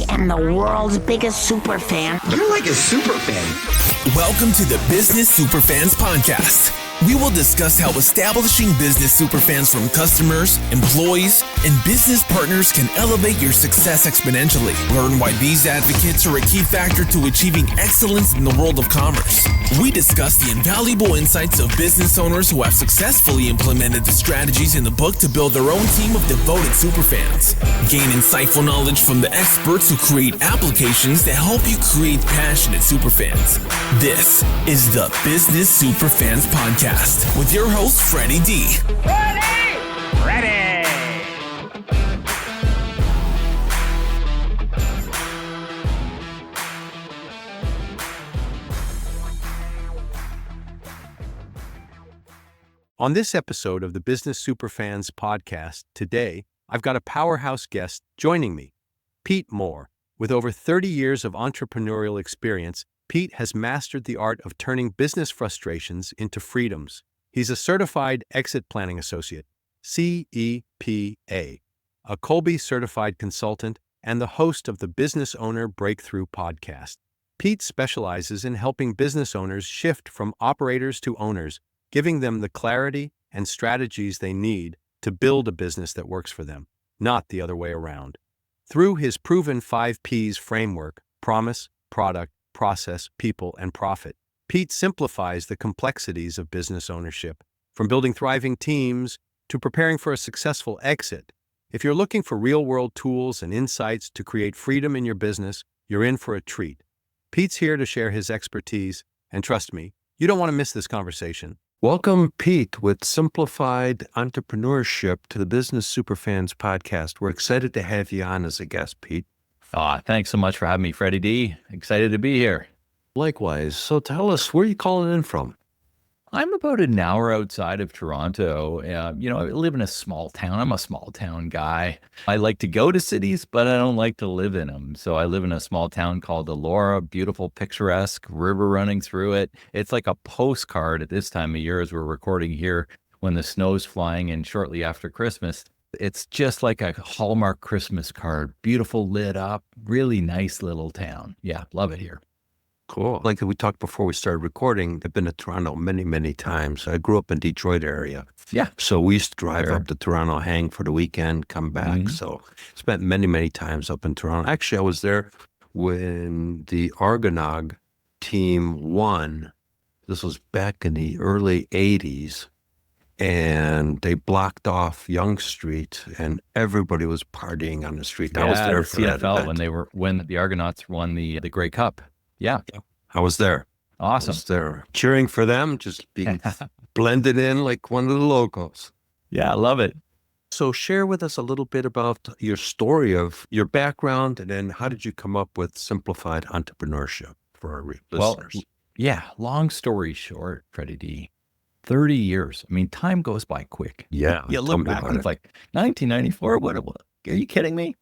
I am the world's biggest super fan. You're like a super fan. Welcome to the Business Superfans Podcast. We will discuss how establishing business superfans from customers, employees, and business partners can elevate your success exponentially. Learn why these advocates are a key factor to achieving excellence in the world of commerce. We discuss the invaluable insights of business owners who have successfully implemented the strategies in the book to build their own team of devoted superfans. Gain insightful knowledge from the experts who create applications that help you create passionate superfans. This is the Business Superfans Podcast with your host, Freddie D. Ready! On this episode of the Business Superfans Podcast, today, I've got a powerhouse guest joining me, Pete Moore. With over 30 years of entrepreneurial experience, Pete has mastered the art of turning business frustrations into freedoms. He's a certified exit planning associate, CEPA, a Colby certified consultant, and the host of the Business Owner Breakthrough podcast. Pete specializes in helping business owners shift from operators to owners, giving them the clarity and strategies they need to build a business that works for them, not the other way around. Through his proven 5 Ps framework, promise, product, process, people, and profit, Pete simplifies the complexities of business ownership, from building thriving teams to preparing for a successful exit. If you're looking for real-world tools and insights to create freedom in your business, you're in for a treat. Pete's here to share his expertise, and trust me, you don't want to miss this conversation. Welcome, Pete, with Simplified Entrepreneurship to the Business Superfans Podcast. We're excited to have you on as a guest, Pete. Thanks so much for having me, Freddie D. Excited to be here. Likewise. So tell us, where are you calling in from? I'm about an hour outside of Toronto. I live in a small town. I'm a small town guy. I like to go to cities, but I don't like to live in them. So I live in a small town called Elora, beautiful, picturesque, river running through it. It's like a postcard at this time of year as we're recording here when the snow's flying in shortly after Christmas. It's just like a Hallmark Christmas card, beautiful, lit up, really nice little town. Yeah, love it here. Cool. Like we talked before we started recording, I've been to Toronto many, many times. I grew up in Detroit area. Yeah. So we used to drive up to Toronto, hang for the weekend, come back. Mm-hmm. So spent many, many times up in Toronto. Actually, I was there when the Argonaut team won. This was back in the early 80s. And they blocked off Yonge Street, and everybody was partying on the street. I was there for CFL that event. when the Argonauts won the Grey Cup. Yeah. I was there. Awesome. I was there cheering for them, just being blended in like one of the locals. Yeah, I love it. So share with us a little bit about your story of your background, and then how did you come up with Simplified Entrepreneurship for our listeners? Well, yeah, long story short, Freddie D, 30 years. I mean, time goes by quick. Yeah. You look back and it's like 1994. What? Are you kidding me?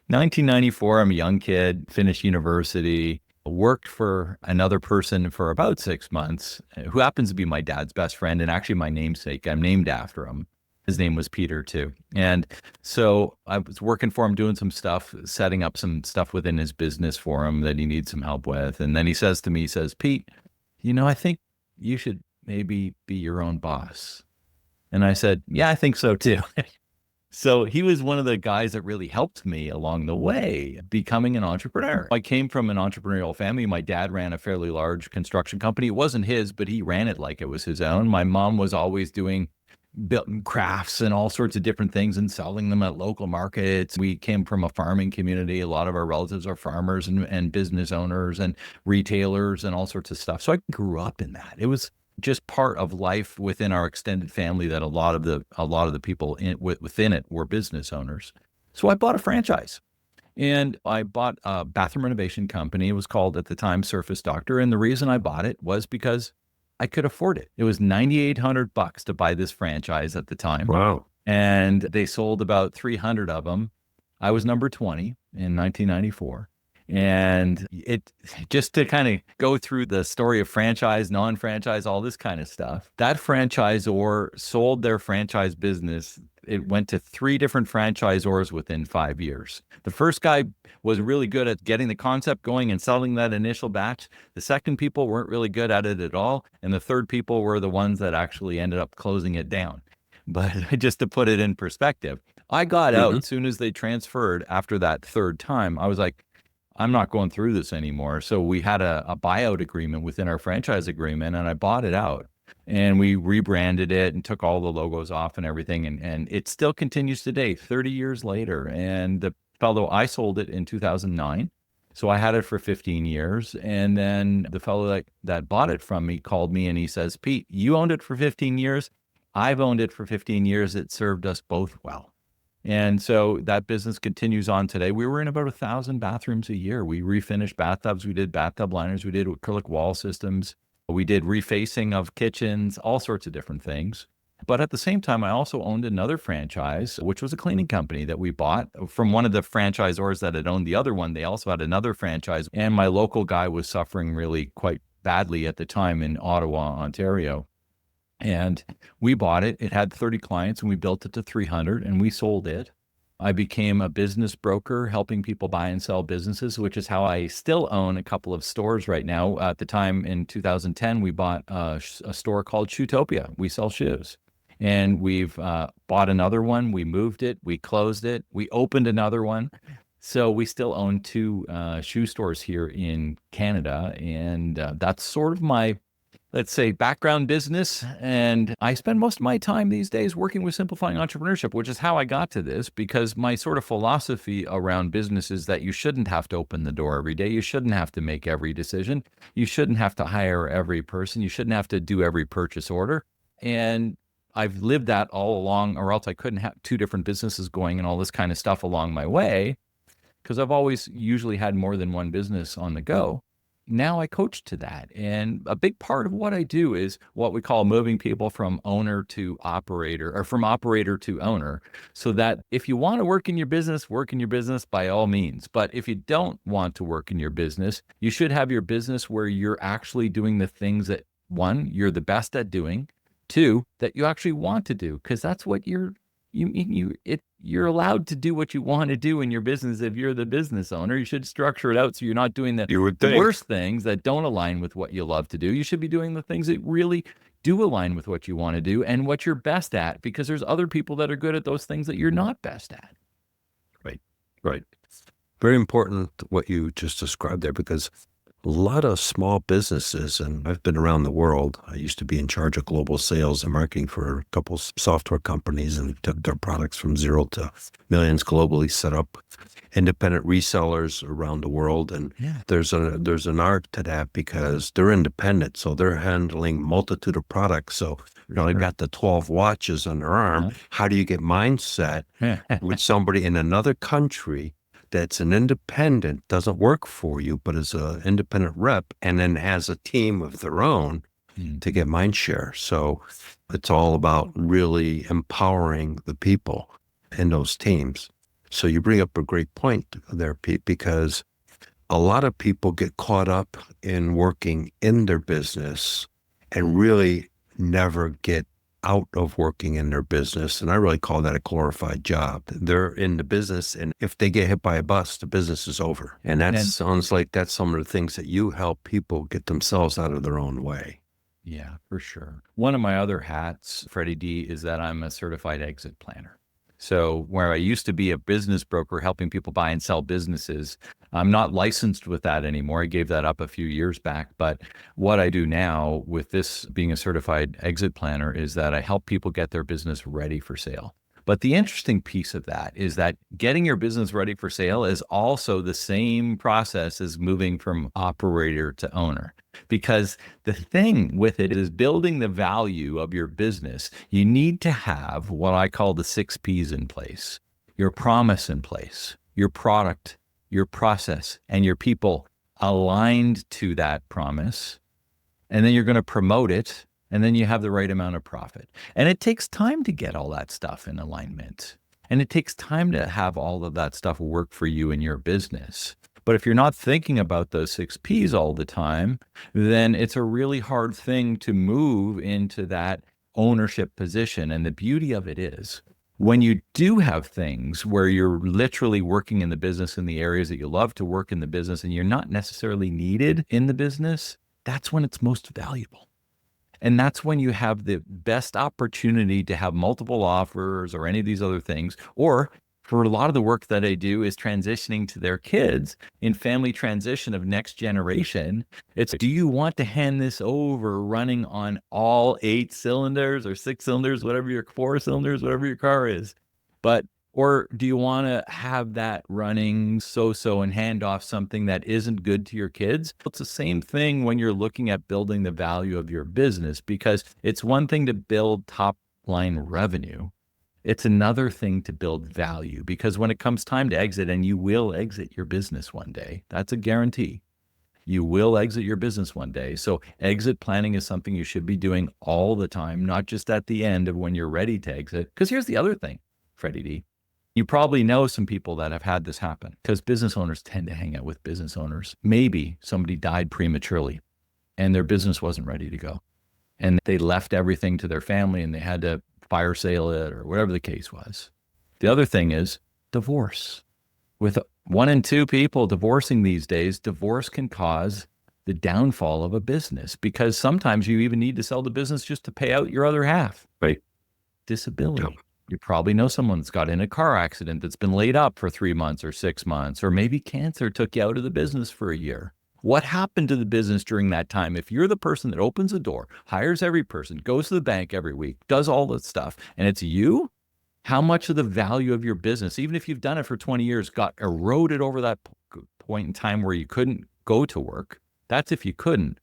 1994. I'm a young kid, finished university, worked for another person for about 6 months, who happens to be my dad's best friend and actually my namesake. I'm named after him. His name was Peter too. And so I was working for him, doing some stuff, setting up some stuff within his business for him that he needs some help with. And then he says to me, Pete, I think you should maybe be your own boss. And I said, yeah, I think so too. So he was one of the guys that really helped me along the way, becoming an entrepreneur. I came from an entrepreneurial family. My dad ran a fairly large construction company. It wasn't his, but he ran it like it was his own. My mom was always doing building crafts and all sorts of different things and selling them at local markets. We came from a farming community. A lot of our relatives are farmers and business owners and retailers and all sorts of stuff. So I grew up in that. It was just part of life within our extended family that a lot of the people within it were business owners. So I bought a franchise, and I bought a bathroom renovation company. It was called at the time Surface Doctor, and the reason I bought it was because I could afford it. It was $9,800 to buy this franchise at the time. Wow! And they sold about 300 of them. I was number 20 in 1994. And it just to kind of go through the story of franchise, non-franchise, all this kind of stuff. That franchisor sold their franchise business it went to 3 different franchisors within 5 years. The first guy was really good at getting the concept going and selling that initial batch. The second people weren't really good at it at all. And the third people were the ones that actually ended up closing it down. But just to put it in perspective, I got out as soon as they transferred after that third time. I was like, I'm not going through this anymore. So we had a buyout agreement within our franchise agreement, and I bought it out. And we rebranded it and took all the logos off and everything. And it still continues today, 30 years later. And the fellow, I sold it in 2009. So I had it for 15 years. And then the fellow that bought it from me called me and he says, Pete, you owned it for 15 years. I've owned it for 15 years. It served us both well. And so that business continues on today. We were in about 1,000 bathrooms a year. We refinished bathtubs. We did bathtub liners. We did acrylic wall systems. We did refacing of kitchens, all sorts of different things. But at the same time, I also owned another franchise, which was a cleaning company that we bought from one of the franchisors that had owned the other one. They also had another franchise. And my local guy was suffering really quite badly at the time in Ottawa, Ontario. And we bought it. It had 30 clients and we built it to 300 and we sold it. I became a business broker helping people buy and sell businesses, which is how I still own a couple of stores right now. At the time in 2010, we bought a store called Shoetopia. We sell shoes. And we've bought another one. We moved it. We closed it. We opened another one. So we still own 2 shoe stores here in Canada. And that's sort of my, let's say, background business. And I spend most of my time these days working with Simplifying Entrepreneurship, which is how I got to this, because my sort of philosophy around business is that you shouldn't have to open the door every day. You shouldn't have to make every decision. You shouldn't have to hire every person. You shouldn't have to do every purchase order. And I've lived that all along, or else I couldn't have 2 different businesses going and all this kind of stuff along my way, because I've always usually had more than one business on the go. Now I coach to that. And a big part of what I do is what we call moving people from owner to operator, or from operator to owner, so that if you want to work in your business by all means. But if you don't want to work in your business, you should have your business where you're actually doing the things that, 1, you're the best at doing, 2, that you actually want to do, because that's what you're allowed to do what you want to do in your business. If you're the business owner, you should structure it out so you're not doing the worst things that don't align with what you love to do. You should be doing the things that really do align with what you want to do and what you're best at, because there's other people that are good at those things that you're not best at. Right. Very important what you just described there, because a lot of small businesses, and I've been around the world. I used to be in charge of global sales and marketing for a couple software companies, and took their products from 0 to millions globally, set up independent resellers around the world. And there's an art to that, because they're independent. So they're handling multitude of products. So, they've got the 12 watches on their arm. How do you get mindset with somebody in another country that's an independent, doesn't work for you, but is an independent rep, and then has a team of their own to get mind share? So it's all about really empowering the people in those teams. So you bring up a great point there, Pete, because a lot of people get caught up in working in their business and really never get out of working in their business. And I really call that a glorified job. They're in the business, and if they get hit by a bus, the business is over. And that sounds like that's some of the things that you help people get themselves out of their own way. Yeah, for sure. One of my other hats, Freddie D, is that I'm a certified exit planner. So where I used to be a business broker helping people buy and sell businesses, I'm not licensed with that anymore. I gave that up a few years back. But what I do now with this being a certified exit planner is that I help people get their business ready for sale. But the interesting piece of that is that getting your business ready for sale is also the same process as moving from operator to owner. Because the thing with it is building the value of your business. You need to have what I call the 6 Ps in place: your promise in place, your product, your process, and your people aligned to that promise. And then you're going to promote it. And then you have the right amount of profit. And it takes time to get all that stuff in alignment. And it takes time to have all of that stuff work for you in your business. But if you're not thinking about those 6 Ps all the time, then it's a really hard thing to move into that ownership position. And the beauty of it is, When you do have things where you're literally working in the business in the areas that you love to work in the business and you're not necessarily needed in the business, that's when it's most valuable. And that's when you have the best opportunity to have multiple offers or any of these other things. Or for a lot of the work that I do is transitioning to their kids in family transition of next generation. It's, do you want to hand this over running on all 8 cylinders or 6 cylinders, whatever your 4 cylinders, whatever your car is? Or do you want to have that running so-so and hand off something that isn't good to your kids? It's the same thing when you're looking at building the value of your business, because it's one thing to build top line revenue. It's another thing to build value, because when it comes time to exit, and you will exit your business one day, that's a guarantee. You will exit your business one day. So exit planning is something you should be doing all the time, not just at the end of when you're ready to exit. Because here's the other thing, Freddie D. You probably know some people that have had this happen, because business owners tend to hang out with business owners. Maybe somebody died prematurely and their business wasn't ready to go. And they left everything to their family and they had to fire sale it or whatever the case was. The other thing is divorce. With 1 in 2 people divorcing these days, divorce can cause the downfall of a business, because sometimes you even need to sell the business just to pay out your other half. Right. Disability. Yep. You probably know someone that's got in a car accident that's been laid up for 3 months or 6 months, or maybe cancer took you out of the business for a year. What happened to the business during that time? If you're the person that opens the door, hires every person, goes to the bank every week, does all that stuff, and it's you, how much of the value of your business, even if you've done it for 20 years, got eroded over that point in time where you couldn't go to work? That's if you couldn't.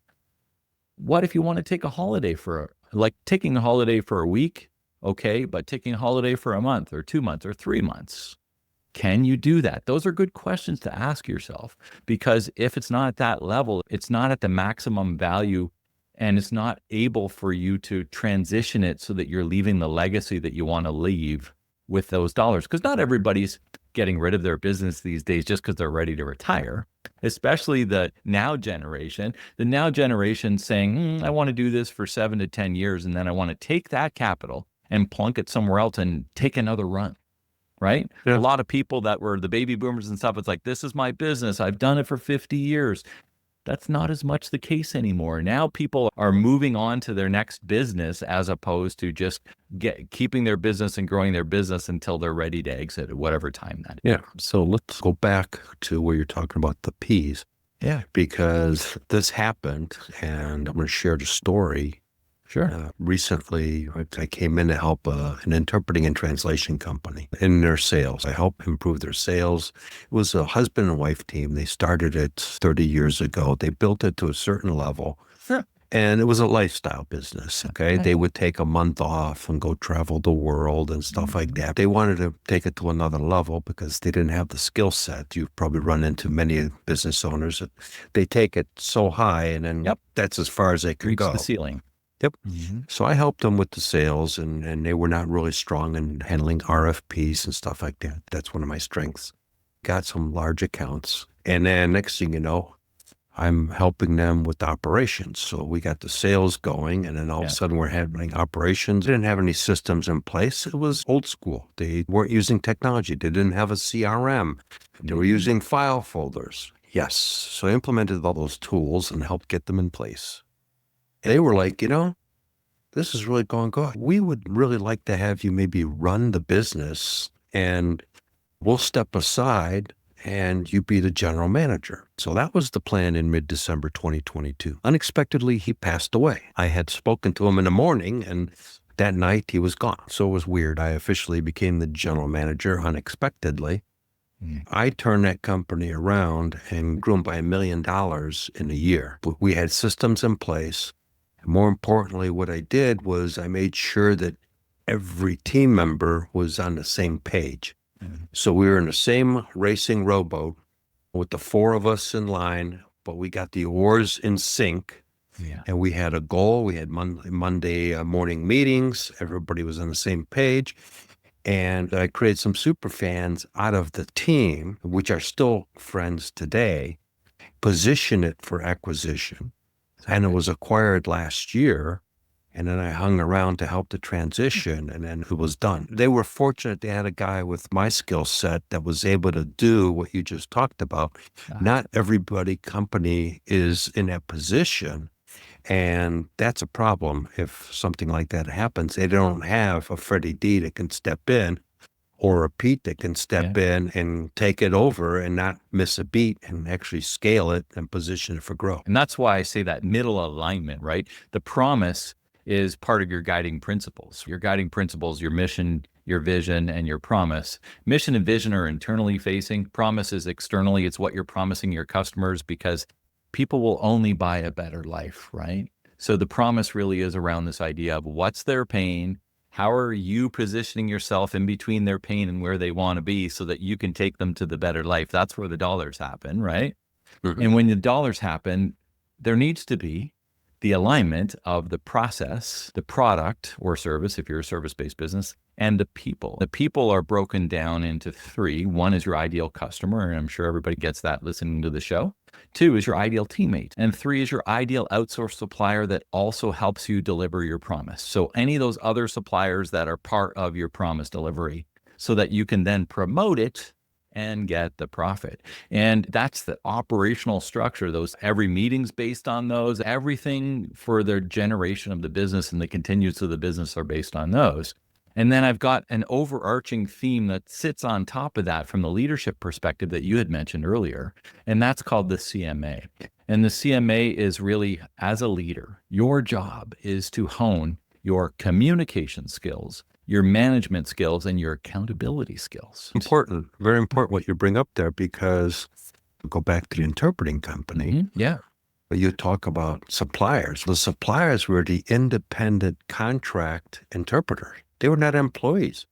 What if you want to take a holiday taking a holiday for a week? Okay, but taking a holiday for a month or 2 months or 3 months. Can you do that? Those are good questions to ask yourself, because if it's not at that level, it's not at the maximum value, and it's not able for you to transition it so that you're leaving the legacy that you want to leave with those dollars. Because not everybody's getting rid of their business these days just because they're ready to retire, especially the now generation. The now generation saying, I want to do this for 7 to 10 years, and then I want to take that capital and plunk it somewhere else and take another run. Right? Yeah. A lot of people that were the baby boomers and stuff, it's like, this is my business. I've done it for 50 years. That's not as much the case anymore. Now people are moving on to their next business, as opposed to just keeping their business and growing their business until they're ready to exit at whatever time that is. Yeah. So let's go back to where you're talking about the P's. Yeah. Because this happened, and I'm going to share the story. Sure. Recently, I came in to help an interpreting and translation company in their sales. I helped improve their sales. It was a husband and wife team. They started it 30 years ago. They built it to a certain level. Sure. And it was a lifestyle business, okay? They would take a month off and go travel the world and stuff like that. They wanted to take it to another level because they didn't have the skill set. You've probably run into many business owners that they take it so high, and then that's as far as they can Reach go. the ceiling. Yep. So I helped them with the sales, and they were not really strong in handling RFPs and stuff like that. That's one of my strengths. Got some large accounts. And then next thing you know, I'm helping them with operations. So we got the sales going, and then all of a sudden we're handling operations. They didn't have any systems in place. It was old school. They weren't using technology. They didn't have a CRM. They were using file folders. Yes. So I implemented all those tools and helped get them in place. They were like, this is really going good. We would really like to have you maybe run the business, and we'll step aside and you be the general manager. So that was the plan in mid-December 2022. Unexpectedly, he passed away. I had spoken to him in the morning, and that night he was gone. So it was weird. I officially became the general manager unexpectedly. I turned that company around and grew them by $1 million in a year. But we had systems in place. More importantly, what I did was I made sure that every team member was on the same page. So we were in the same racing rowboat with the 4 of us in line, but we got the oars in sync. And we had a goal. We had Monday morning meetings. Everybody was on the same page. And I created some super fans out of the team, which are still friends today, position it for acquisition. And it was acquired last year. And then I hung around to help the transition, and then it was done. They were fortunate they had a guy with my skill set that was able to do what you just talked about. Not everybody company is in that position. And that's a problem if something like that happens. They don't have a Freddie D that can step in or a Pete that can step in and take it over and not miss a beat and actually scale it and position it for growth. And that's why I say that middle alignment, right? The promise is part of your guiding principles. Your guiding principles, your mission, your vision, and your promise. Mission and vision are internally facing. Promise is externally. It's what you're promising your customers, because people will only buy a better life, right? So the promise really is around this idea of what's their pain, how are you positioning yourself in between their pain and where they want to be so that you can take them to the better life. That's where the dollars happen, right? Mm-hmm. And when the dollars happen, there needs to be the alignment of the process, the product or service, if you're a service-based business, and the people. The people are broken down into three. One is your ideal customer, and I'm sure everybody gets that listening to the show. Two is your ideal teammate. And three is your ideal outsourced supplier that also helps you deliver your promise. So any of those other suppliers that are part of your promise delivery, so that you can then promote it and get the profit. And that's the operational structure. Every meeting's based on those. Everything for the generation of the business and the continuance of the business are based on those. And then I've got an overarching theme that sits on top of that from the leadership perspective that you had mentioned earlier. And that's called the CMA. And the CMA is really, as a leader, your job is to hone your communication skills, your management skills, and your accountability skills. Important, very important what you bring up there, because go back to the interpreting company. Mm-hmm. Yeah. But you talk about suppliers. The suppliers were the independent contract interpreters. They were not employees.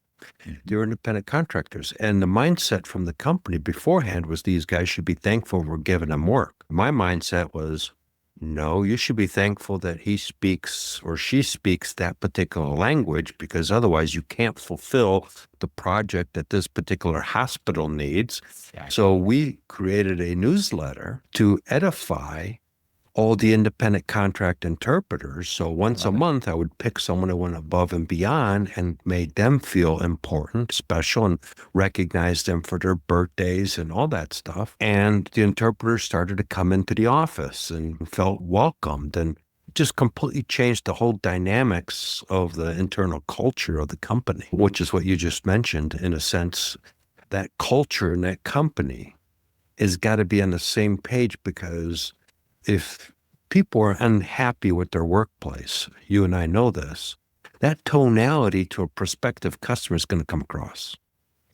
They were independent contractors. And the mindset from the company beforehand was these guys should be thankful we're giving them work. My mindset was, no, you should be thankful that he speaks or she speaks that particular language, because otherwise you can't fulfill the project that this particular hospital needs. So we created a newsletter to edify all the independent contract interpreters. So once a month, I would pick someone who went above and beyond and made them feel important, special, and recognize them for their birthdays and all that stuff. And the interpreters started to come into the office and felt welcomed, and just completely changed the whole dynamics of the internal culture of the company, which is what you just mentioned. In a sense, that culture in that company has got to be on the same page, because if people are unhappy with their workplace, you and I know this, that tonality to a prospective customer is going to come across.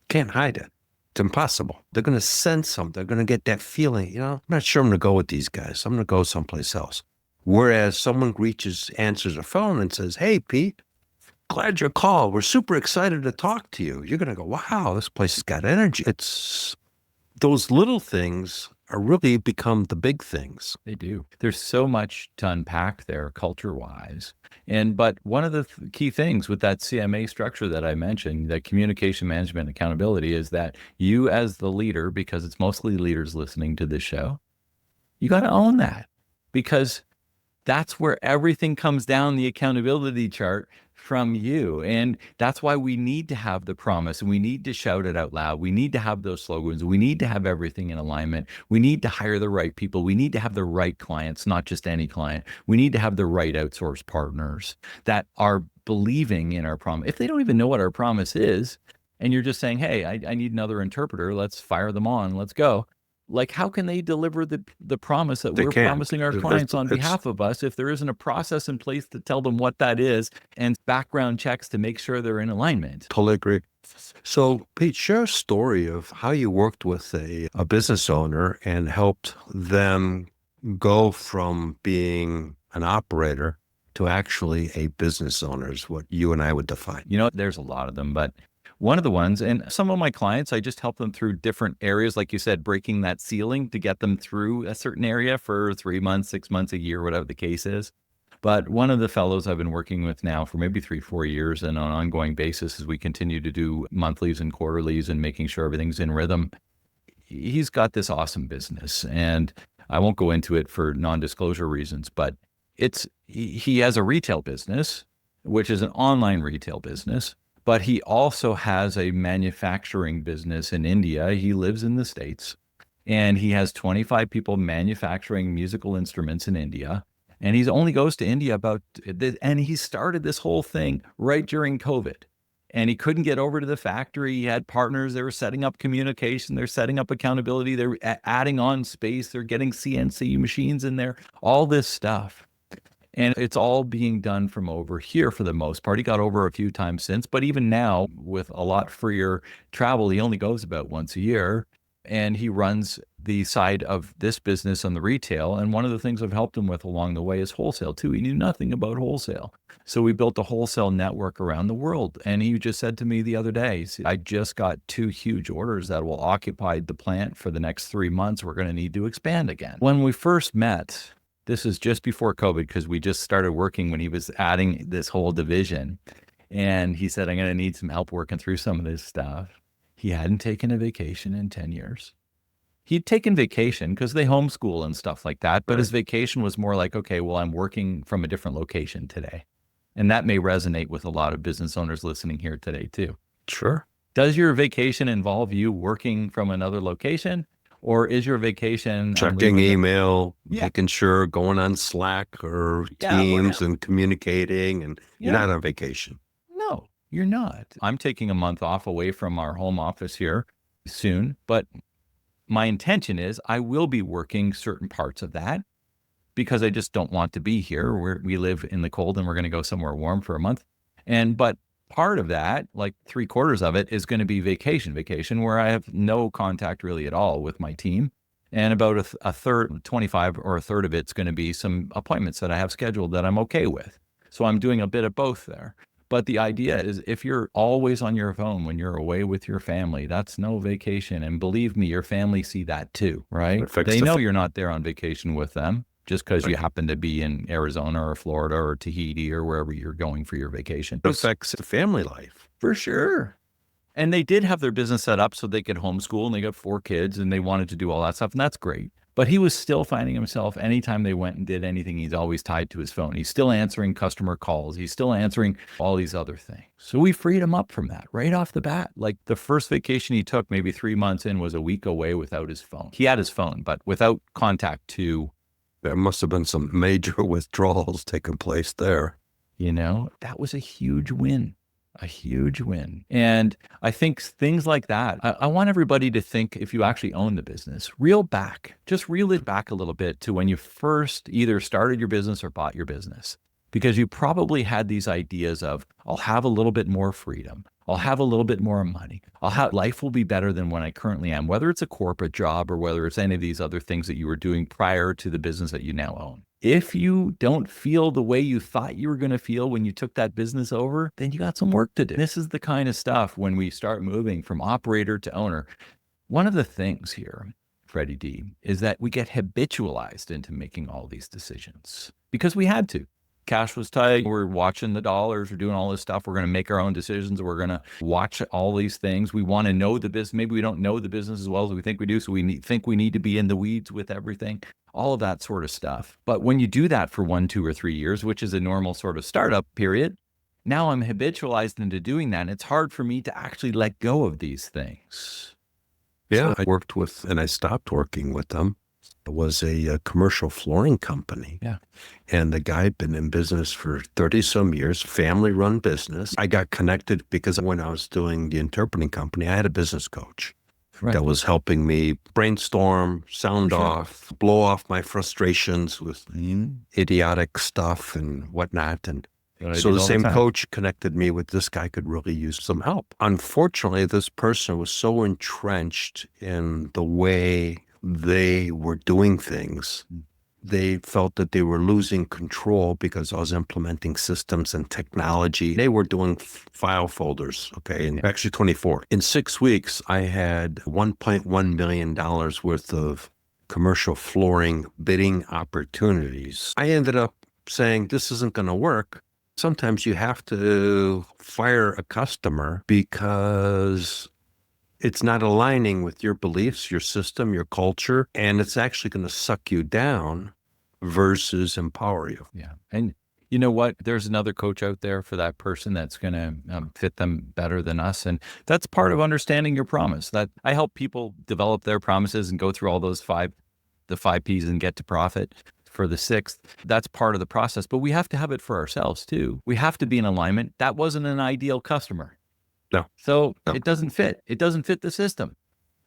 Can't hide it. It's impossible. They're going to sense something. They're going to get that feeling, I'm not sure I'm going to go with these guys. I'm going to go someplace else. Whereas someone answers the phone and says, hey, Pete, glad you called. We're super excited to talk to you. You're going to go, wow, this place has got energy. It's those little things are really become the big things. They do. There's so much to unpack there culture-wise. But one of the key things with that CMA structure that I mentioned, that communication management accountability, is that you as the leader, because it's mostly leaders listening to this show, you got to own that, because that's where everything comes down the accountability chart from you. And that's why we need to have the promise, and we need to shout it out loud. We need to have those slogans. We need to have everything in alignment. We need to hire the right people. We need to have the right clients, not just any client. We need to have the right outsourced partners that are believing in our promise. If they don't even know what our promise is, and you're just saying, hey, I need another interpreter, let's fire them on, let's go. Like, how can they deliver the promise that we're promising our clients on behalf of us if there isn't a process in place to tell them what that is and background checks to make sure they're in alignment? Totally agree. So, Pete, share a story of how you worked with a business owner and helped them go from being an operator to actually a business owner, is what you and I would define. There's a lot of them, but one of the ones, and some of my clients, I just help them through different areas, like you said, breaking that ceiling to get them through a certain area for 3 months, 6 months, a year, whatever the case is. But one of the fellows I've been working with now for maybe 3-4 years, and on an ongoing basis as we continue to do monthlies and quarterlies and making sure everything's in rhythm, he's got this awesome business. And I won't go into it for non-disclosure reasons, but he has a retail business, which is an online retail business, but he also has a manufacturing business in India. He lives in the States, and he has 25 people manufacturing musical instruments in India. And he only goes to India and he started this whole thing right during COVID. And he couldn't get over to the factory. He had partners. They were setting up communication. They're setting up accountability. They're adding on space. They're getting CNC machines in there, all this stuff. And it's all being done from over here for the most part. He got over a few times since, but even now with a lot freer travel, he only goes about once a year. And he runs the side of this business on the retail. And one of the things I've helped him with along the way is wholesale too. He knew nothing about wholesale. So we built a wholesale network around the world. And he just said to me the other day, I just got 2 huge orders that will occupy the plant for the next 3 months. We're going to need to expand again. When we first met, this is just before COVID, because we just started working when he was adding this whole division. And he said, I'm going to need some help working through some of this stuff. He hadn't taken a vacation in 10 years. He'd taken vacation because they homeschool and stuff like that. But his vacation was more like, okay, well, I'm working from a different location today. And that may resonate with a lot of business owners listening here today too. Sure. Does your vacation involve you working from another location? Or is your vacation checking email, making sure, going on Slack or Teams and communicating, and you're not on vacation? No, you're not. I'm taking a month off away from our home office here soon, but my intention is I will be working certain parts of that because I just don't want to be here. We live in the cold and we're going to go somewhere warm for a month. But part of that, like 3/4 of it, is going to be vacation where I have no contact really at all with my team. And about a third, 25 or a third of it's going to be some appointments that I have scheduled that I'm okay with. So I'm doing a bit of both there. But the idea is if you're always on your phone when you're away with your family, that's no vacation. And believe me, your family see that too, right? They know you're not there on vacation with them just because you happen to be in Arizona or Florida or Tahiti or wherever you're going for your vacation. It affects the family life. For sure. And they did have their business set up so they could homeschool, and they got 4 kids and they wanted to do all that stuff. And that's great. But he was still finding himself, anytime they went and did anything, he's always tied to his phone. He's still answering customer calls. He's still answering all these other things. So we freed him up from that right off the bat. Like the first vacation he took, maybe 3 months in, was a week away without his phone. He had his phone, but without contact to... There must have been some major withdrawals taking place there. That was a huge win. A huge win. And I think things like that, I want everybody to think, if you actually own the business, reel it back a little bit to when you first either started your business or bought your business. Because you probably had these ideas of, I'll have a little bit more freedom. I'll have a little bit more money. Life will be better than when I currently am, whether it's a corporate job or whether it's any of these other things that you were doing prior to the business that you now own. If you don't feel the way you thought you were going to feel when you took that business over, then you got some work to do. This is the kind of stuff when we start moving from operator to owner. One of the things here, Freddie D, is that we get habitualized into making all these decisions because we had to. Cash was tight. We're watching the dollars. We're doing all this stuff. We're going to make our own decisions. We're going to watch all these things. We want to know the business. Maybe we don't know the business as well as we think we do. So think we need to be in the weeds with everything, all of that sort of stuff. But when you do that for 1, 2, or 3 years, which is a normal sort of startup period, now I'm habitualized into doing that. And it's hard for me to actually let go of these things. Yeah, I worked with, and I stopped working with them. It was a commercial flooring company. Yeah. And the guy had been in business for 30 some years, family run business. I got connected because when I was doing the interpreting company, I had a business coach that was helping me brainstorm, sound off, blow off my frustrations with idiotic stuff and whatnot. And so the same coach connected me with this guy could really use some help. Unfortunately, this person was so entrenched in the way they were doing things. They felt that they were losing control because I was implementing systems and technology. They were doing file folders, and actually 24. In 6 weeks, I had $1.1 million worth of commercial flooring bidding opportunities. I ended up saying, this isn't going to work. Sometimes you have to fire a customer because it's not aligning with your beliefs, your system, your culture, and it's actually going to suck you down versus empower you. Yeah. And you know what? There's another coach out there for that person that's going to fit them better than us. And that's part of understanding your promise. That I help people develop their promises and go through all those the 5 Ps and get to profit for the sixth. That's part of the process, but we have to have it for ourselves too. We have to be in alignment. That wasn't an ideal customer. No. So No. it doesn't fit. It doesn't fit the system.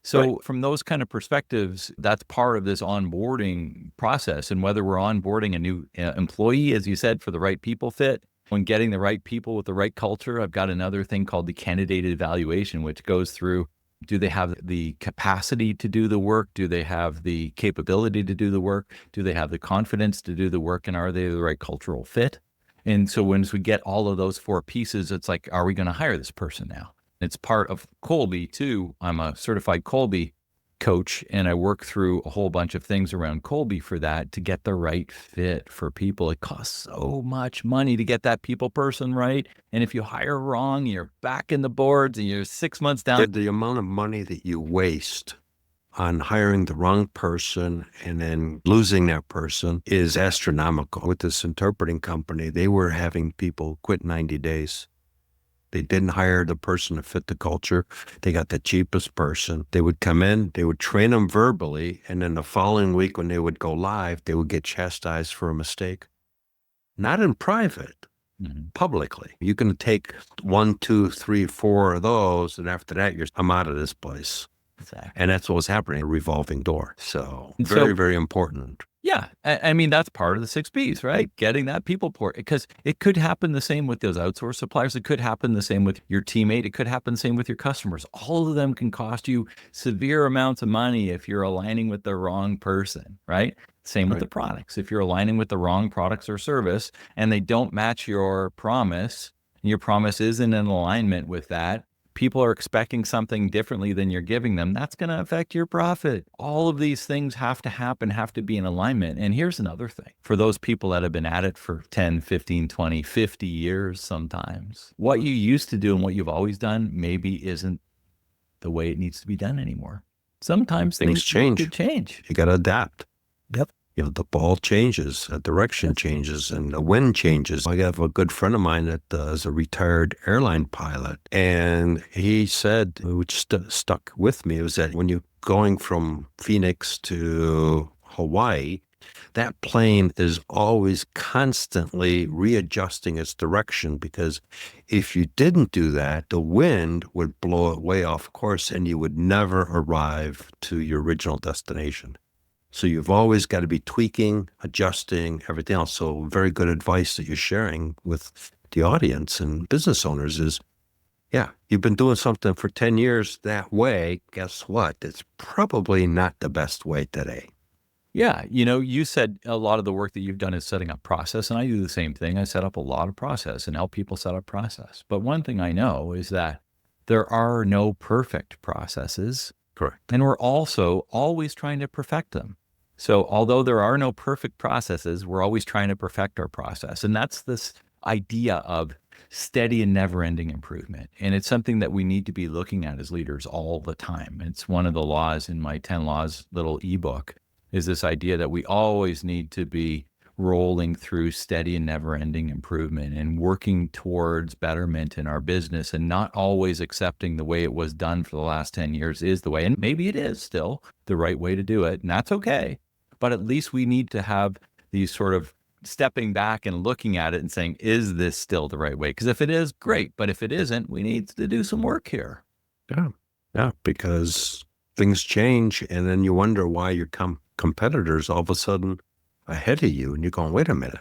So Right. from those kind of perspectives, that's part of this onboarding process. And whether we're onboarding a new employee, as you said, for the right people fit, when getting the right people with the right culture, I've got another thing called the candidate evaluation, which goes through, do they have the capacity to do the work? Do they have the capability to do the work? Do they have the confidence to do the work? And are they the right cultural fit? And so once we get all of those 4 pieces, it's like, are we going to hire this person now? It's part of Kolbe too. I'm a certified Kolbe coach, and I work through a whole bunch of things around Kolbe for that to get the right fit for people. It costs so much money to get that people person right. And if you hire wrong, you're back in the boards and you're 6 months down. The amount of money that you waste on hiring the wrong person and then losing that person is astronomical. With this interpreting company, they were having people quit 90 days. They didn't hire the person to fit the culture. They got the cheapest person. They would come in, they would train them verbally, and then the following week when they would go live, they would get chastised for a mistake. Not in private, publicly. You can take 1, 2, 3, 4 of those, and after that, I'm out of this place. Exactly. And that's what was happening, a revolving door. So And very, so- very important. Yeah. I mean, that's part of the 6 Ps, right? Getting that people port, because it could happen the same with those outsourced suppliers. It could happen the same with your teammate. It could happen the same with your customers. All of them can cost you severe amounts of money if you're aligning with the wrong person, right? Same with the Right. products. If you're aligning with the wrong products or service and they don't match your promise, and your promise isn't in alignment with that, people are expecting something differently than you're giving them, that's going to affect your profit. All of these things have to happen, have to be in alignment. And here's another thing. For those people that have been at it for 10, 15, 20, 50 years sometimes, what you used to do and what you've always done maybe isn't the way it needs to be done anymore. Sometimes things change. could change. You got to adapt. Yep. You know, the ball changes, the direction changes, and the wind changes. I have a good friend of mine that is a retired airline pilot, and he said, which stuck with me, was that when you're going from Phoenix to Hawaii, that plane is always constantly readjusting its direction, because if you didn't do that, the wind would blow it way off course and you would never arrive to your original destination. So you've always got to be tweaking, adjusting, everything else. So very good advice that you're sharing with the audience and business owners is, yeah, you've been doing something for 10 years that way. Guess what? It's probably not the best way today. Yeah. You know, you said a lot of the work that you've done is setting up process, and I do the same thing. I set up a lot of process and help people set up process. But one thing I know is that there are no perfect processes, Correct. and we're also always trying to perfect them. So although there are no perfect processes, we're always trying to perfect our process. And that's this idea of steady and never-ending improvement. And it's something that we need to be looking at as leaders all the time. It's one of the laws in my 10 Laws little ebook, is this idea that we always need to be rolling through steady and never-ending improvement and working towards betterment in our business, and not always accepting the way it was done for the last 10 years is the way. And maybe it is still the right way to do it, and that's okay. But at least we need to have these sort of stepping back and looking at it and saying, is this still the right way? Because if it is, great. But if it isn't, we need to do some work here. Yeah, because things change, and then you wonder why your competitors all of a sudden ahead of you, and you're going, wait a minute,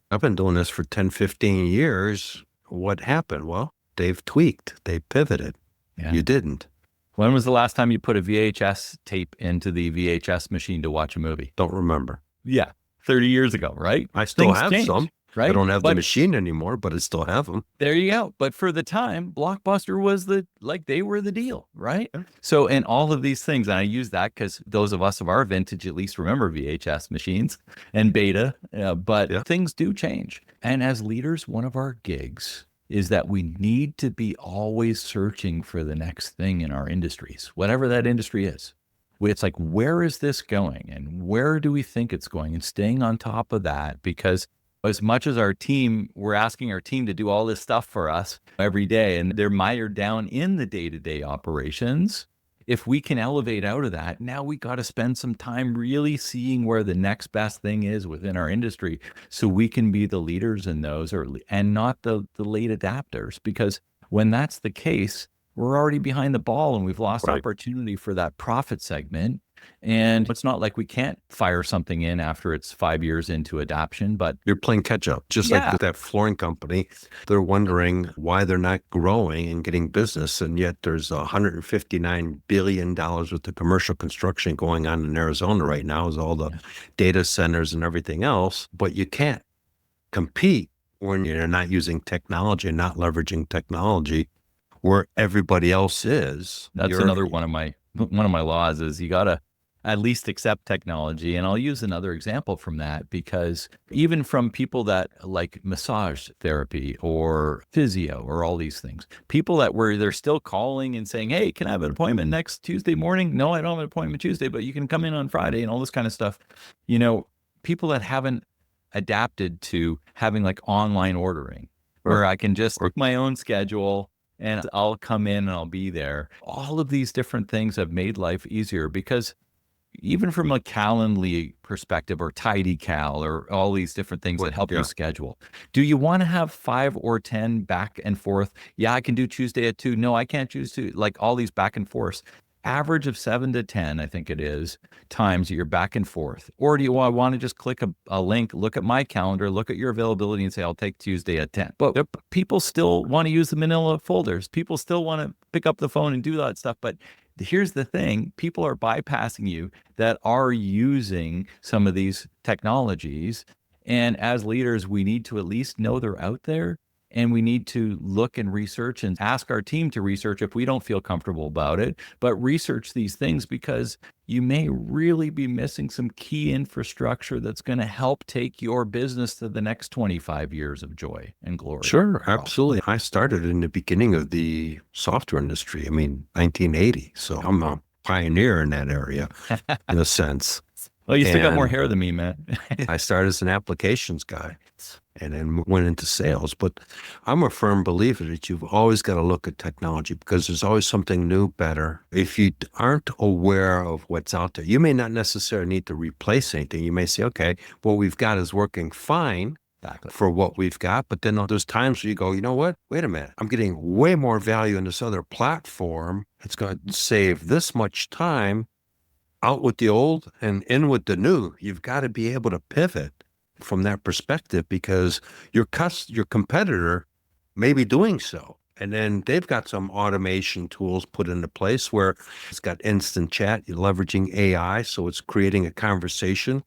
I've been doing this for 10, 15 years. What happened? Well, they've tweaked, they pivoted. Yeah. You didn't. When was the last time you put a VHS tape into the VHS machine to watch a movie? Don't remember. Yeah, 30 years ago, right? I still Things have change, some. right? I don't have But the machine anymore, but I still have them. there you go. But for the time, Blockbuster was they were the deal, right? So, and all of these things, and I use that because those of us of our vintage at least remember VHS machines and beta, but things do change. And as leaders, one of our gigs is that we need to be always searching for the next thing in our industries, whatever that industry is. It's like, where is this going and where do we think it's going, and staying on top of that, because as much as we're asking our team to do all this stuff for us every day and they're mired down in the day-to-day operations. If we can elevate out of that, now we got to spend some time really seeing where the next best thing is within our industry so we can be the leaders in those, and not the late adapters. Because when that's the case, we're already behind the ball and we've lost opportunity for that profit segment. And it's not like we can't fire something in after it's 5 years into adoption, but You're playing catch up, just like that flooring company. They're wondering why they're not growing and getting business. And yet there's $159 billion worth of commercial construction going on in Arizona right now, with all the data centers and everything else. But you can't compete when you're not using technology and not leveraging technology where everybody else is. That's another one of my laws is you got to at least accept technology. And I'll use another example from that, because even from people that like massage therapy or physio or all these things, people that they're still calling and saying, hey, can I have an appointment next Tuesday morning? No, I don't have an appointment Tuesday, but you can come in on Friday, and all this kind of stuff. People that haven't adapted to having like online ordering, where I can just book my own schedule and I'll come in and I'll be there. All of these different things have made life easier, because even from a Calendly perspective, or TidyCal, or all these different things that help you schedule, do you want to have 5 or 10 back and forth? Yeah, I can do Tuesday at 2. No, I can't choose to, like all these back and forths. Average of 7 to 10, I think it is, times that you're back and forth. Or do you want to just click a link, look at my calendar, look at your availability, and say, I'll take Tuesday at 10. But people still want to use the manila folders. People still want to pick up the phone and do that stuff. But here's the thing, people are bypassing you that are using some of these technologies. And as leaders, we need to at least know they're out there. And we need to look and research and ask our team to research if we don't feel comfortable about it, but research these things, because you may really be missing some key infrastructure that's going to help take your business to the next 25 years of joy and glory. Sure, absolutely. I started in the beginning of the software industry. 1980. So I'm a pioneer in that area in a sense. Well, you still got more hair than me, man. I started as an applications guy and then went into sales. But I'm a firm believer that you've always got to look at technology, because there's always something new, better. If you aren't aware of what's out there, you may not necessarily need to replace anything. You may say, okay, what we've got is working fine for what we've got. But then there's times where you go, you know what? Wait a minute. I'm getting way more value in this other platform. It's going to save this much time. Out with the old and in with the new. You've got to be able to pivot from that perspective, because your competitor may be doing so. And then they've got some automation tools put into place where it's got instant chat, you're leveraging AI. So it's creating a conversation,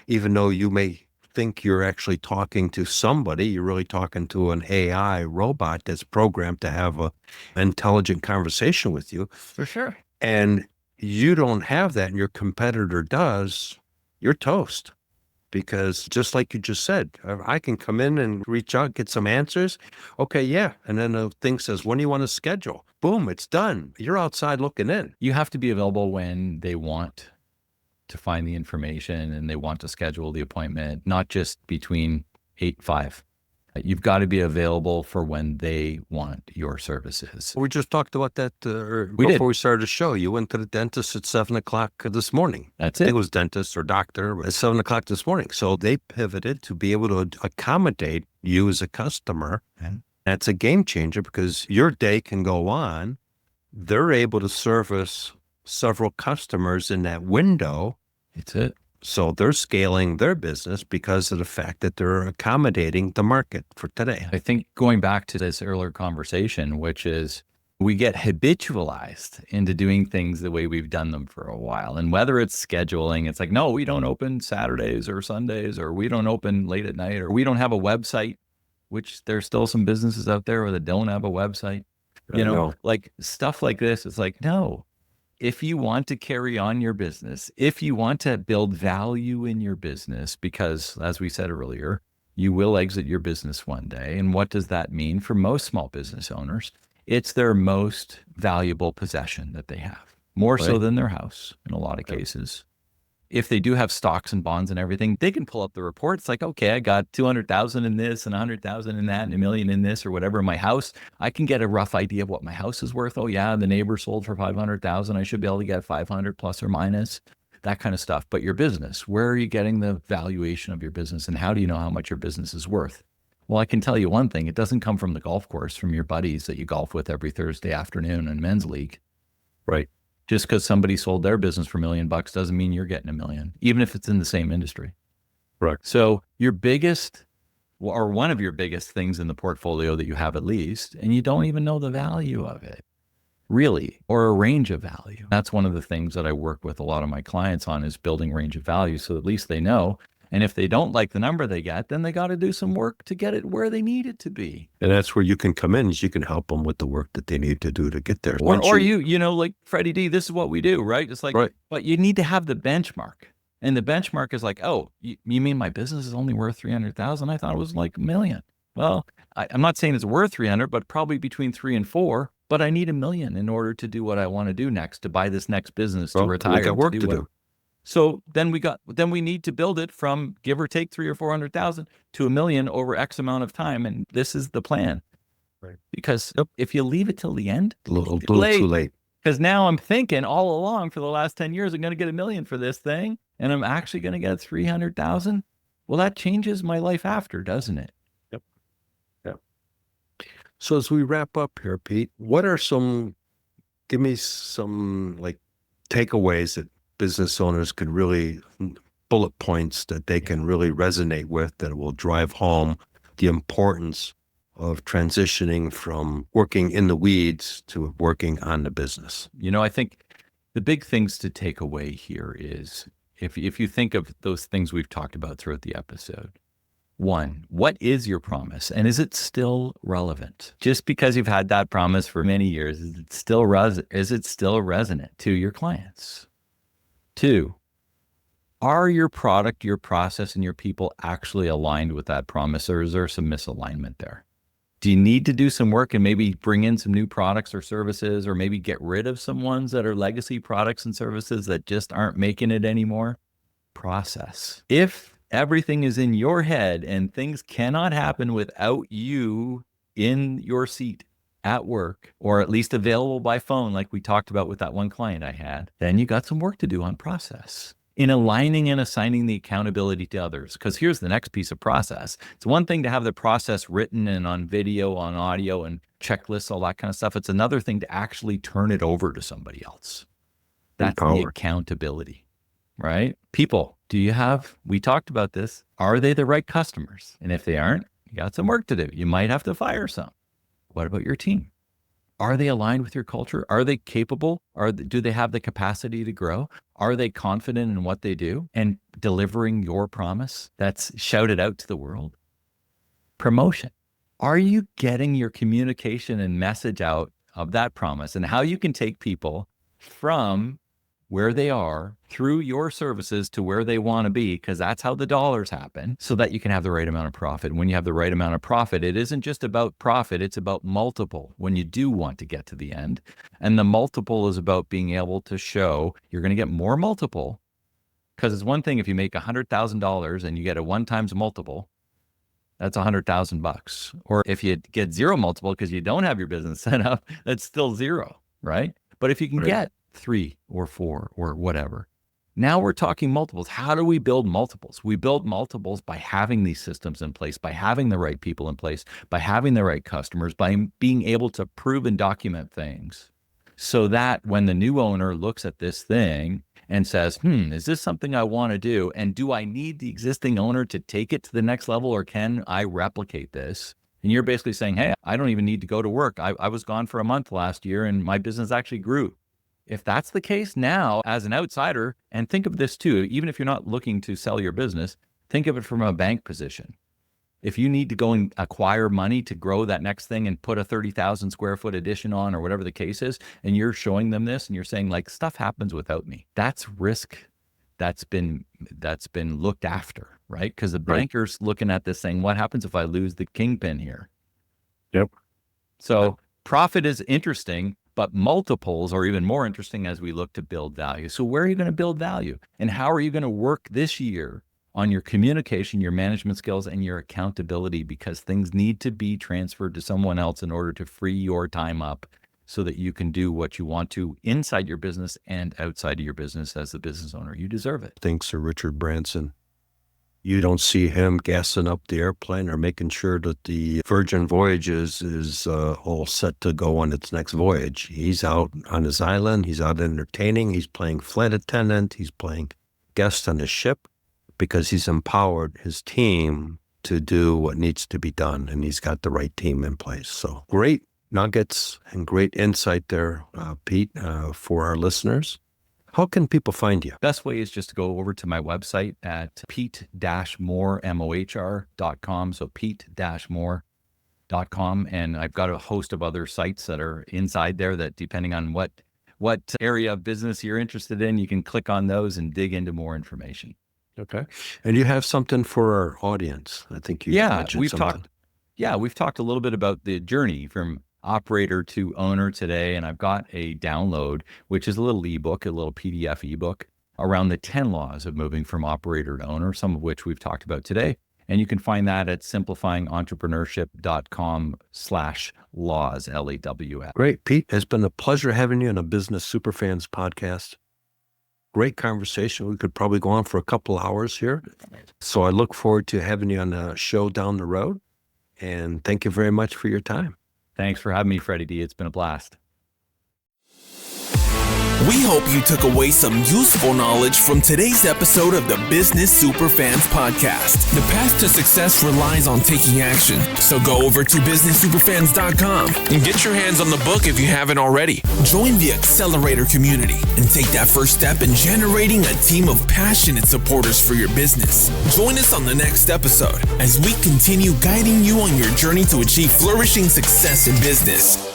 even though you may think you're actually talking to somebody, you're really talking to an AI robot that's programmed to have an intelligent conversation with you. For sure. And you don't have that and your competitor does, you're toast. Because just like you just said, I can come in and reach out, get some answers. Okay, yeah. And then the thing says, when do you want to schedule? Boom, it's done. You're outside looking in. You have to be available when they want to find the information and they want to schedule the appointment, not just between 8 and 5. You've got to be available for when they want your services. We just talked about that before we started the show. You went to the dentist at 7 o'clock this morning. That's I it. think it was dentist or doctor at 7 o'clock this morning. So they pivoted to be able to accommodate you as a customer. And that's a game changer, because your day can go on. They're able to service several customers in that window. It's it. So they're scaling their business because of the fact that they're accommodating the market for today. I think going back to this earlier conversation, which is we get habitualized into doing things the way we've done them for a while. And whether it's scheduling, it's like, no, we don't open Saturdays or Sundays, or we don't open late at night, or we don't have a website, which there's still some businesses out there that don't have a website. Like stuff like this. It's like, no. If you want to carry on your business, if you want to build value in your business, because as we said earlier, you will exit your business one day. And what does that mean for most small business owners? It's their most valuable possession that they have. more so Right. than their house in a lot of cases. If they do have stocks and bonds and everything, they can pull up the reports like, okay, I got 200,000 in this and 100,000 in that and $1 million in this or whatever in my house. I can get a rough idea of what my house is worth. Oh yeah, the neighbor sold for 500,000. I should be able to get 500 plus or minus, that kind of stuff. But your business, where are you getting the valuation of your business and how do you know how much your business is worth? Well, I can tell you one thing. It doesn't come from the golf course, from your buddies that you golf with every Thursday afternoon in men's league. Right. Just because somebody sold their business for $1 million doesn't mean you're getting $1 million, even if it's in the same industry. Correct. So your biggest, or one of your biggest things in the portfolio that you have at least, and you don't even know the value of it, really, or a range of value. That's one of the things that I work with a lot of my clients on, is building range of value so at least they know. And if they don't like the number they get, then they got to do some work to get it where they need it to be. And that's where you can come in, is you can help them with the work that they need to do to get there. Or you know, like Freddie D, this is what we do, right? It's like, Right. but you need to have the benchmark. And the benchmark is like, oh, you mean my business is only worth 300,000? I thought it was like $1 million. Well, I'm not saying it's worth 300, but probably between 3 and 4. But I need $1 million in order to do what I want to do next, to buy this next business, to retire. We got work to do. So then we need to build it from give or take 300,000 or 400,000 to $1 million over X amount of time. And this is the plan. Right. Because if you leave it till the end, A little too late. Because now I'm thinking all along for the last 10 years, I'm going to get $1 million for this thing. And I'm actually going to get 300,000. Well, that changes my life after, doesn't it? Yep. Yep. So as we wrap up here, Pete, give me some like takeaways that business owners could really, bullet points that they can really resonate with, that will drive home the importance of transitioning from working in the weeds to working on the business. You know, I think the big things to take away here is if you think of those things we've talked about throughout the episode. One, what is your promise? And is it still relevant? Just because you've had that promise for many years, is it still resonant to your clients? Two, are your product, your process, and your people actually aligned with that promise, or is there some misalignment there? Do you need to do some work and maybe bring in some new products or services, or maybe get rid of some ones that are legacy products and services that just aren't making it anymore? Process. If everything is in your head and things cannot happen without you in your seat at work, or at least available by phone, like we talked about with that one client I had, then you got some work to do on process, in aligning and assigning the accountability to others. Because here's the next piece of process. It's one thing to have the process written and on video, on audio, and checklists, all that kind of stuff. It's another thing to actually turn it over to somebody else. That's the accountability, right? People, we talked about this, are they the right customers? And if they aren't, you got some work to do. You might have to fire some. What about your team? Are they aligned with your culture? Are they capable? Do they have the capacity to grow? Are they confident in what they do and delivering your promise that's shouted out to the world? Promotion. Are you getting your communication and message out of that promise, and how you can take people from where they are through your services to where they want to be, because that's how the dollars happen, so that you can have the right amount of profit. When you have the right amount of profit, it isn't just about profit, it's about multiple when you do want to get to the end. And the multiple is about being able to show you're going to get more multiple, because it's one thing if you make $100,000 and you get a 1 times multiple, that's $100,000. Or if you get 0 multiple because you don't have your business set up, that's still 0, right? But if you can get 3 or 4 or whatever. Now we're talking multiples. How do we build multiples? We build multiples by having these systems in place, by having the right people in place, by having the right customers, by being able to prove and document things, so that when the new owner looks at this thing and says, is this something I want to do? And do I need the existing owner to take it to the next level, or can I replicate this? And you're basically saying, hey, I don't even need to go to work. I was gone for a month last year and my business actually grew. If that's the case now, as an outsider, and think of this too, even if you're not looking to sell your business, think of it from a bank position. If you need to go and acquire money to grow that next thing and put a 30,000 square foot addition on, or whatever the case is, and you're showing them this and you're saying like, stuff happens without me. That's risk that's been looked after, right? Because the banker's looking at this saying, what happens if I lose the kingpin here? Yep. So profit is interesting, but multiples are even more interesting as we look to build value. So where are you going to build value? And how are you going to work this year on your communication, your management skills, and your accountability? Because things need to be transferred to someone else in order to free your time up so that you can do what you want to inside your business and outside of your business as the business owner. You deserve it. Thanks, Sir Richard Branson. You don't see him gassing up the airplane or making sure that the Virgin Voyages is all set to go on its next voyage. He's out on his island. He's out entertaining. He's playing flight attendant. He's playing guest on his ship because he's empowered his team to do what needs to be done, and he's got the right team in place. So great nuggets and great insight there, Pete, for our listeners. How can people find you? Best way is just to go over to my website at pete-more.com. So pete-more.com. And I've got a host of other sites that are inside there that, depending on what area of business you're interested in, you can click on those and dig into more information. Okay. And you have something for our audience. I think you mentioned something. We've talked a little bit about the journey from operator to owner today, and I've got a download, which is a little ebook, a little PDF ebook around the 10 laws of moving from operator to owner, some of which we've talked about today. And you can find that at simplifyingentrepreneurship.com/laws, LAWS. Great, Pete. It's been a pleasure having you on a Business Superfans podcast. Great conversation. We could probably go on for a couple hours here. So I look forward to having you on a show down the road. And thank you very much for your time. Thanks for having me, Freddie D. It's been a blast. We hope you took away some useful knowledge from today's episode of the Business Superfans podcast. The path to success relies on taking action. So go over to businesssuperfans.com and get your hands on the book if you haven't already. Join the Accelerator community and take that first step in generating a team of passionate supporters for your business. Join us on the next episode as we continue guiding you on your journey to achieve flourishing success in business.